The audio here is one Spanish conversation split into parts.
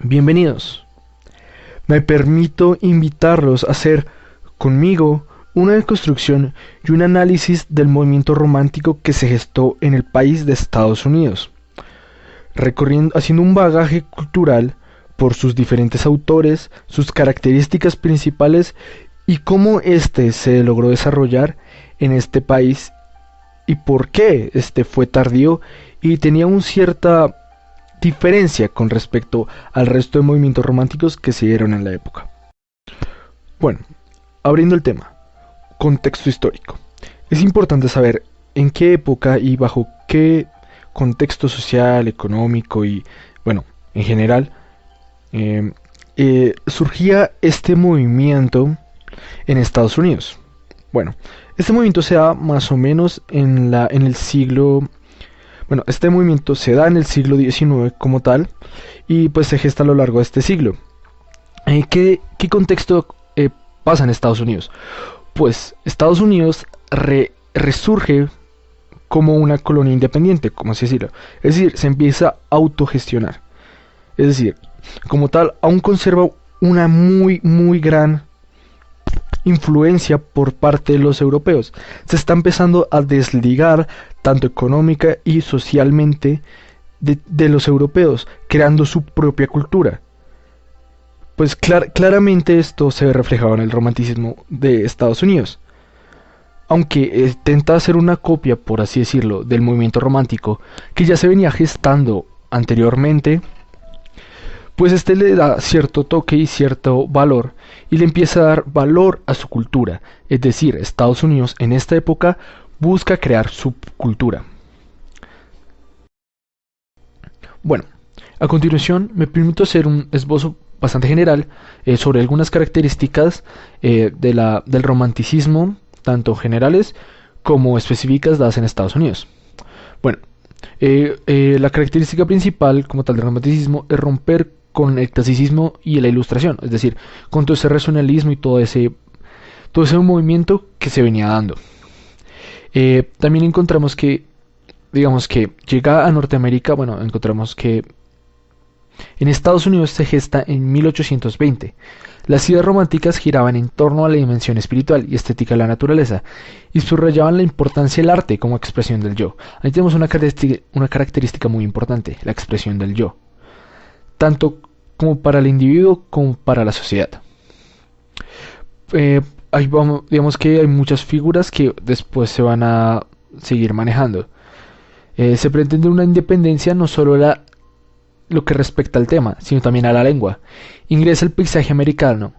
Bienvenidos. Me permito invitarlos a hacer conmigo una deconstrucción y un análisis del movimiento romántico que se gestó en el país de Estados Unidos, haciendo un bagaje cultural por sus diferentes autores, sus características principales y cómo éste se logró desarrollar en este país y por qué este fue tardío y tenía una cierta diferencia con respecto al resto de movimientos románticos que se dieron en la época. Bueno, abriendo el tema, contexto histórico. Es importante saber en qué época y bajo qué contexto social, económico y, bueno, en general, surgía este movimiento en Estados Unidos. Bueno, este movimiento se da más o menos en el siglo. Bueno, este movimiento se da en el siglo XIX como tal y pues se gesta a lo largo de este siglo. ¿Qué contexto pasa en Estados Unidos? Pues Estados Unidos resurge como una colonia independiente, como así decirlo. Es decir, se empieza a autogestionar. Es decir, como tal, aún conserva una muy gran influencia por parte de los europeos. Se está empezando a desligar tanto económica y socialmente de los europeos, creando su propia cultura. Pues claramente esto se ve reflejado en el romanticismo de Estados Unidos. Aunque intenta hacer una copia, por así decirlo, del movimiento romántico que ya se venía gestando anteriormente, pues este le da cierto toque y cierto valor y le empieza a dar valor a su cultura. Es decir, Estados Unidos en esta época busca crear su cultura. Bueno, a continuación me permito hacer un esbozo bastante general sobre algunas características del romanticismo, tanto generales como específicas dadas en Estados Unidos. Bueno, la característica principal como tal del romanticismo es romper con el clasicismo y la ilustración, es decir, con todo ese racionalismo y todo ese movimiento que se venía dando. También encontramos que, digamos que llega a Norteamérica, bueno, encontramos que en Estados Unidos se gesta en 1820. Las ideas románticas giraban en torno a la dimensión espiritual y estética de la naturaleza y subrayaban la importancia del arte como expresión del yo. Ahí tenemos una característica muy importante, la expresión del yo, tanto como para el individuo como para la sociedad. Ahí vamos, digamos que hay muchas figuras que después se van a seguir manejando. Se pretende una independencia no solo lo que respecta al tema, sino también a la lengua. Ingresa el paisaje americano,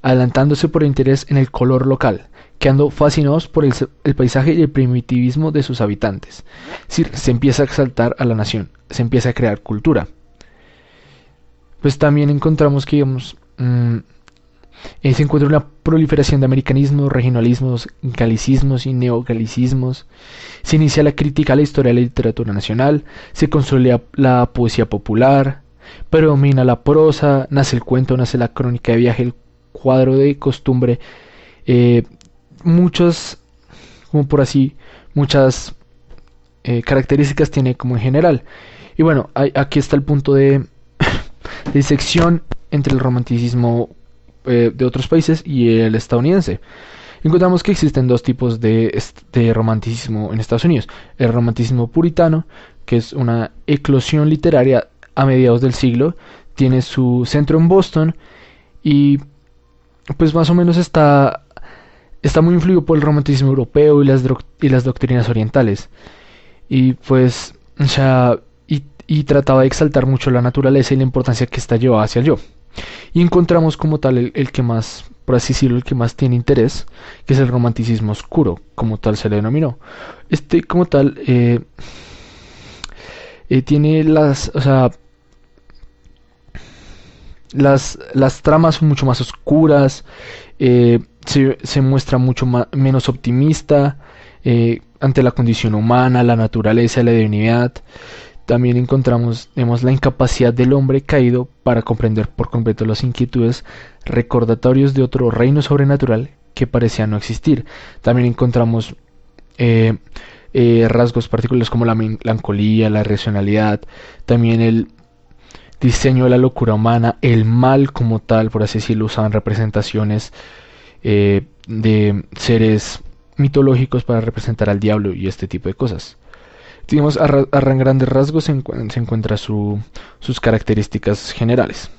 adelantándose por el interés en el color local, quedando fascinados por el paisaje y el primitivismo de sus habitantes. Es decir, se empieza a exaltar a la nación, se empieza a crear cultura. Pues también encontramos que, digamos, se encuentra una proliferación de americanismos, regionalismos, galicismos y neogalicismos. Se inicia la crítica a la historia de la literatura nacional, se consolida la poesía popular, predomina la prosa, nace el cuento, nace la crónica de viaje, el cuadro de costumbre, muchas, como por así, muchas características tiene como en general. Y bueno, aquí está el punto de disección entre el romanticismo de otros países y el estadounidense. Encontramos que existen dos tipos de romanticismo en Estados Unidos. El romanticismo puritano, que es una eclosión literaria a mediados del siglo, tiene su centro en Boston y pues más o menos está muy influido por el romanticismo europeo y las doctrinas orientales. Y pues, o sea, y trataba de exaltar mucho la naturaleza y la importancia que ésta llevaba hacia el yo. Y encontramos como tal el que más, por así decirlo, el que más tiene interés, que es el romanticismo oscuro, como tal se le denominó. Este como tal tiene o sea, las tramas son mucho más oscuras, se muestra mucho menos optimista ante la condición humana, la naturaleza, la divinidad. También encontramos, vemos, la incapacidad del hombre caído para comprender por completo las inquietudes, recordatorios de otro reino sobrenatural que parecía no existir. También encontramos rasgos particulares como la melancolía, la racionalidad, también diseño de la locura humana, el mal como tal, por así decirlo, usaban representaciones de seres mitológicos para representar al diablo y este tipo de cosas. Digamos, a grandes rasgos se encuentra sus características generales.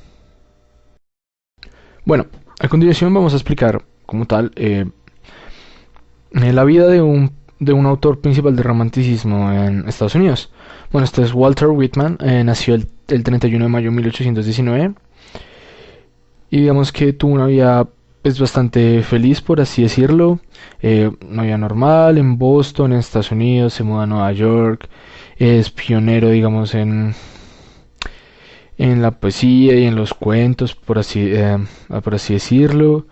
Bueno, a continuación vamos a explicar como tal la vida de un autor principal del romanticismo en Estados Unidos. Bueno, este es Walter Whitman, nació el 31 de mayo de 1819 y digamos que tuvo una vida pues, bastante feliz, por así decirlo. Una vida normal en Boston, en Estados Unidos, se muda a Nueva York, es pionero, digamos, en la poesía y en los cuentos, por así decirlo.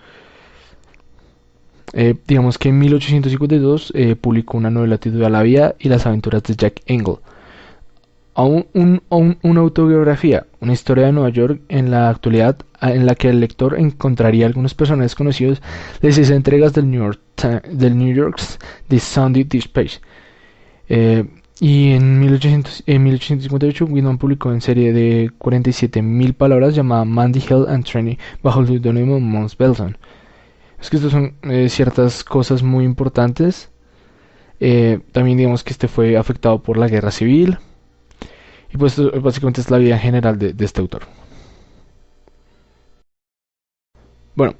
Digamos que en 1852 publicó una novela titulada La vida y las aventuras de Jack Engle. Una autobiografía, una historia de Nueva York en la actualidad, en la que el lector encontraría algunos personajes conocidos de 6 entregas del New York's The Sunday Dispatch. Y en 1858 Whitman publicó en serie de 47.000 palabras llamada Mandy Hill and Training bajo el seudónimo Mons Belton. Es que estas son ciertas cosas muy importantes. También digamos que este fue afectado por la guerra civil. Y pues básicamente es la vida en general de este autor. Bueno,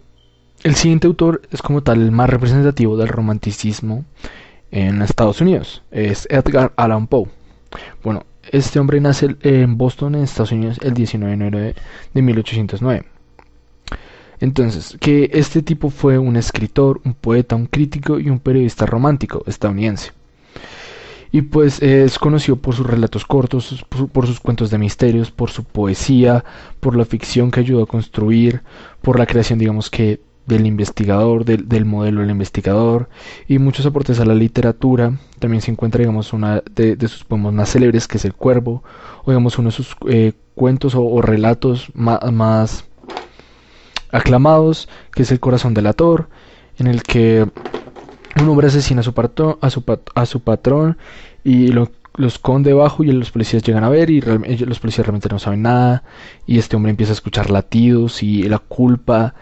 el siguiente autor es como tal el más representativo del romanticismo en Estados Unidos. Es Edgar Allan Poe. Bueno, este hombre nace en Boston, en Estados Unidos, el 19 de enero de 1809. Entonces, que este tipo fue un escritor, un poeta, un crítico y un periodista romántico estadounidense. Y pues es conocido por sus relatos cortos, por sus cuentos de misterios, por su poesía, por la ficción que ayudó a construir, por la creación, digamos que, del investigador, del modelo del investigador, y muchos aportes a la literatura. También se encuentra, digamos, una de sus poemas más célebres, que es El Cuervo, o digamos, uno de sus cuentos o relatos más aclamados, que es El Corazón delator, en el que un hombre asesina a su patrón y lo esconde debajo y los policías llegan a ver y los policías realmente no saben nada y este hombre empieza a escuchar latidos y la culpa.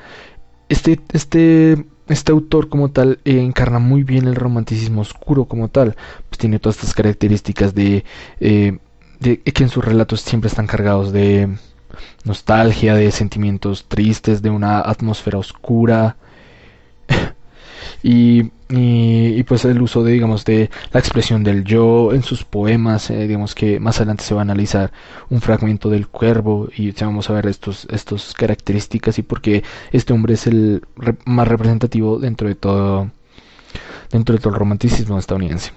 Este autor como tal encarna muy bien el romanticismo oscuro como tal, pues tiene todas estas características de que en sus relatos siempre están cargados de nostalgia, de sentimientos tristes, de una atmósfera oscura. Y pues el uso de, digamos, de la expresión del yo en sus poemas, digamos que más adelante se va a analizar un fragmento del Cuervo y vamos a ver estos características y por qué este hombre es el más representativo dentro de todo el romanticismo estadounidense.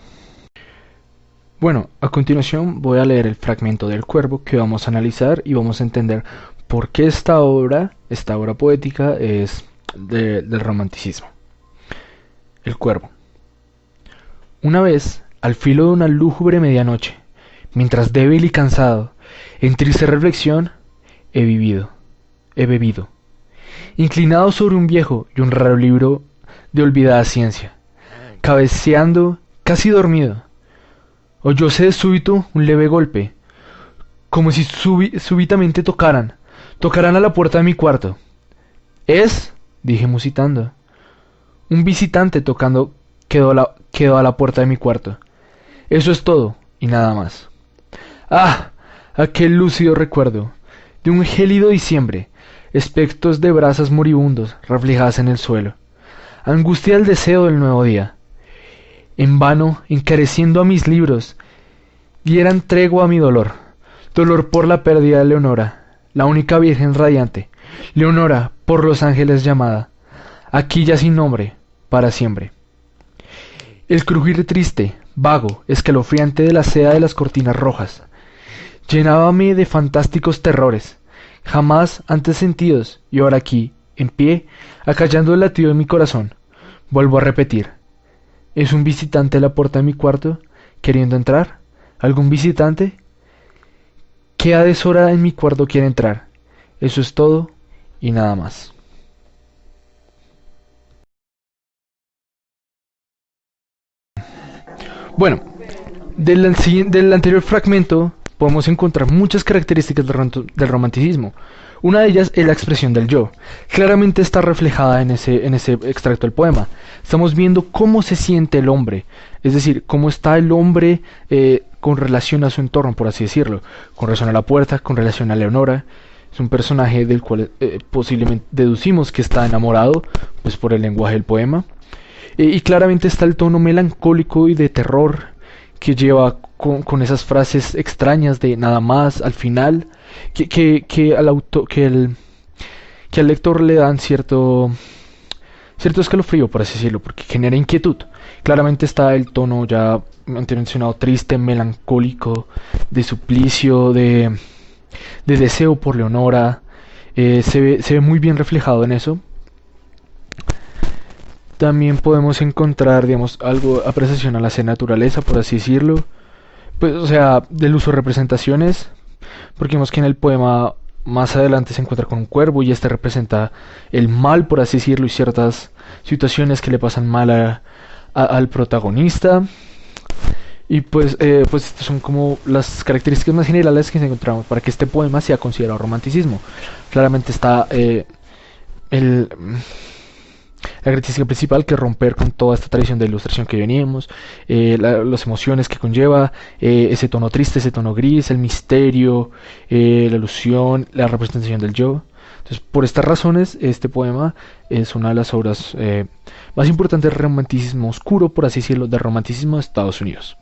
Bueno, a continuación voy a leer el fragmento del Cuervo que vamos a analizar y vamos a entender por qué esta obra poética es del romanticismo. El Cuervo. Una vez, al filo de una lúgubre medianoche, mientras débil y cansado, en triste reflexión, he bebido, inclinado sobre un viejo y un raro libro de olvidada ciencia, cabeceando, casi dormido, oyóse de súbito un leve golpe, como si súbitamente tocaran a la puerta de mi cuarto. «Es», dije musitando. Un visitante tocando quedó a la puerta de mi cuarto. Eso es todo, y nada más. ¡Ah! Aquel lúcido recuerdo de un gélido diciembre, espectros de brasas moribundos reflejadas en el suelo. Angustia del deseo del nuevo día. En vano, encareciendo a mis libros, dieran tregua a mi dolor. Dolor por la pérdida de Leonora, la única virgen radiante. Leonora, por los ángeles llamada. Aquí ya sin nombre, para siempre. El crujir triste, vago, escalofriante de la seda de las cortinas rojas, llenábame de fantásticos terrores, jamás antes sentidos, y ahora aquí, en pie, acallando el latido de mi corazón, vuelvo a repetir. ¿Es un visitante a la puerta de mi cuarto, queriendo entrar? ¿Algún visitante? ¿Qué a deshora en mi cuarto quiere entrar? Eso es todo, y nada más. Bueno, del anterior fragmento podemos encontrar muchas características del romanticismo. Una de ellas es la expresión del yo. Claramente está reflejada en ese extracto del poema. Estamos viendo cómo se siente el hombre, es decir, cómo está el hombre con relación a su entorno, por así decirlo, con relación a la puerta, con relación a Leonora. Es un personaje del cual posiblemente deducimos que está enamorado, pues por el lenguaje del poema. Y claramente está el tono melancólico y de terror que lleva con esas frases extrañas de nada más al final, que al lector le dan cierto escalofrío, por así decirlo, porque genera inquietud. Claramente está el tono ya antes mencionado, triste, melancólico, de suplicio, de deseo por Leonora. Se ve muy bien reflejado en eso. También podemos encontrar, digamos, algo apreciación a la naturaleza, por así decirlo. Pues, o sea, del uso de representaciones, porque vemos que en el poema más adelante se encuentra con un cuervo y este representa el mal, por así decirlo, y ciertas situaciones que le pasan mal al protagonista. Y pues estas son como las características más generales que encontramos para que este poema sea considerado romanticismo. Claramente está la característica principal, que es romper con toda esta tradición de ilustración que veníamos, las emociones que conlleva, ese tono triste, ese tono gris, el misterio, la ilusión, la representación del yo. Entonces, por estas razones, este poema es una de las obras más importantes del romanticismo oscuro, por así decirlo, del romanticismo de Estados Unidos.